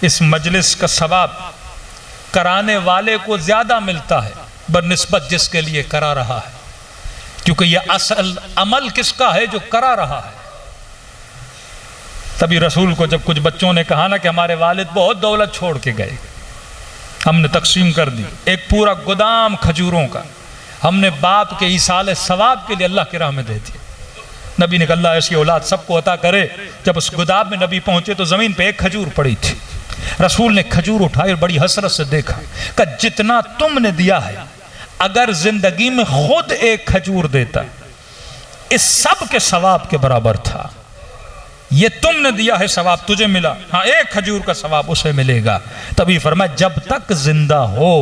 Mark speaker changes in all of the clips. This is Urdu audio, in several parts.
Speaker 1: اس مجلس کا ثواب کرانے والے کو زیادہ ملتا ہے بنسبت جس کے لیے کرا رہا ہے، کیونکہ یہ اصل عمل کس کا ہے؟ جو کرا رہا ہے۔ تبھی رسول کو جب کچھ بچوں نے کہا نا کہ ہمارے والد بہت دولت چھوڑ کے گئے، ہم نے تقسیم کر دی، ایک پورا گودام کھجوروں کا ہم نے باپ کے ایصال ثواب کے لیے اللہ کی راہ میں دے دی۔ نبی نے کہا اللہ ایسی اولاد سب کو عطا کرے۔ جب اس گودام میں نبی پہنچے تو زمین پہ ایک کھجور پڑی تھی۔ رسول نے کھجور اٹھائی اور بڑی حسرت سے دیکھا کہ جتنا تم نے دیا ہے اگر زندگی میں خود ایک کھجور دیتا اس سب کے ثواب کے برابر تھا۔ یہ تم نے دیا ہے ثواب تجھے ملا، ہاں ایک کھجور کا ثواب اسے ملے گا۔ تبھی فرمایا جب تک زندہ ہو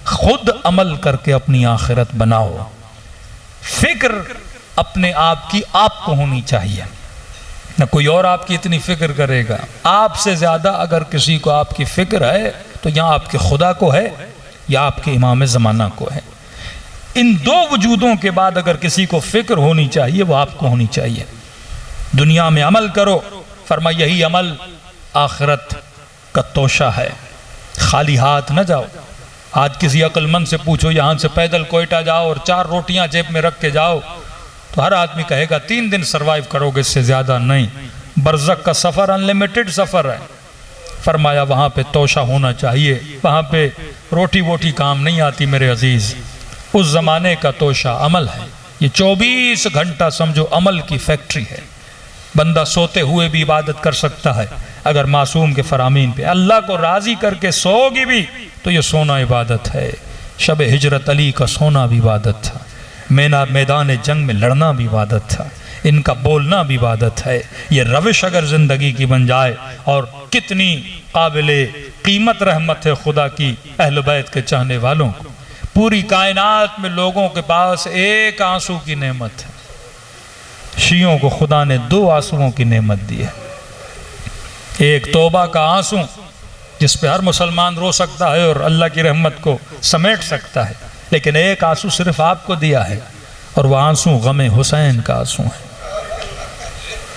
Speaker 1: خود عمل کر کے اپنی آخرت بناؤ۔ فکر اپنے آپ کی آپ کو ہونی چاہیے، نہ کوئی اور آپ کی اتنی فکر کرے گا۔ آپ سے زیادہ اگر کسی کو آپ کی فکر ہے تو یہاں آپ کے خدا کو ہے یا آپ کے امام زمانہ کو ہے۔ ان دو وجودوں کے بعد اگر کسی کو فکر ہونی چاہیے وہ آپ کو ہونی چاہیے۔ دنیا میں عمل کرو، فرمایا یہی عمل آخرت کا توشہ ہے، خالی ہاتھ نہ جاؤ۔ آج کسی عقل مند سے پوچھو یہاں سے پیدل کوئٹہ جاؤ اور 4 روٹیاں جیب میں رکھ کے جاؤ تو ہر آدمی کہے گا 3 دن سروائیو کرو گے، اس سے زیادہ نہیں۔ برزخ کا سفر انلیمیٹڈ سفر ہے۔ فرمایا وہاں پہ توشہ ہونا چاہیے، وہاں پہ روٹی ووٹی کام نہیں آتی میرے عزیز۔ اس زمانے کا توشہ عمل ہے۔ یہ 24 گھنٹہ سمجھو عمل کی فیکٹری ہے۔ بندہ سوتے ہوئے بھی عبادت کر سکتا ہے اگر معصوم کے فرامین پہ اللہ کو راضی کر کے سو گی بھی تو یہ سونا عبادت ہے۔ شب ہجرت علی کا سونا بھی عبادت تھا، میدان جنگ میں لڑنا بھی عبادت تھا، ان کا بولنا بھی عبادت ہے۔ یہ روش اگر زندگی کی بن جائے، اور کتنی قابل قیمت رحمت ہے خدا کی اہل بیت کے چاہنے والوں کو۔ پوری کائنات میں لوگوں کے پاس ایک آنسو کی نعمت ہے، شیعوں کو خدا نے 2 آنسوؤں کی نعمت دی ہے۔ ایک توبہ کا آنسو جس پہ ہر مسلمان رو سکتا ہے اور اللہ کی رحمت کو سمیٹ سکتا ہے، لیکن ایک آنسو صرف آپ کو دیا ہے اور وہ آنسو غم حسین کا آنسو ہے۔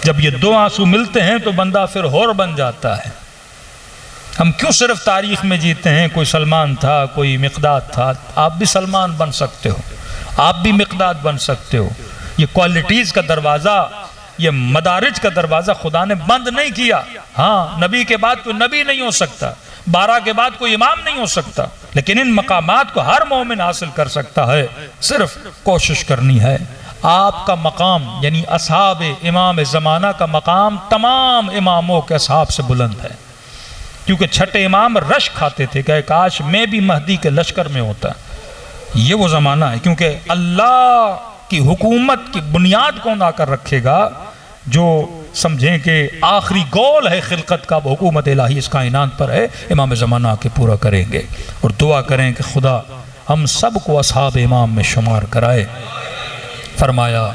Speaker 1: جب یہ 2 آنسو ملتے ہیں تو بندہ پھر ہور بن جاتا ہے۔ ہم کیوں صرف تاریخ میں جیتے ہیں؟ کوئی سلمان تھا، کوئی مقداد تھا، آپ بھی سلمان بن سکتے ہو، آپ بھی مقداد بن سکتے ہو۔ یہ کوالٹیز کا دروازہ، یہ مدارج کا دروازہ خدا نے بند نہیں کیا۔ ہاں نبی کے بعد کوئی نبی نہیں ہو سکتا، 12 کے بعد کوئی امام نہیں ہو سکتا، لیکن ان مقامات کو ہر مومن حاصل کر سکتا ہے، صرف کوشش کرنی ہے۔ آپ کا مقام یعنی اصحاب امام زمانہ کا مقام تمام اماموں کے اصحاب سے بلند ہے، کیونکہ چھٹے امام رش کھاتے تھے کہ کاش میں بھی مہدی کے لشکر میں ہوتا۔ یہ وہ زمانہ ہے، کیونکہ اللہ کی حکومت کی بنیاد کون آ کر رکھے گا؟ جو سمجھیں کہ آخری گول ہے خلقت کا، حکومت الہی اس کائنات پر ہے، امام زمانہ آ کے پورا کریں گے۔ اور دعا کریں کہ خدا ہم سب کو اصحاب امام میں شمار کرائے۔ فرمایا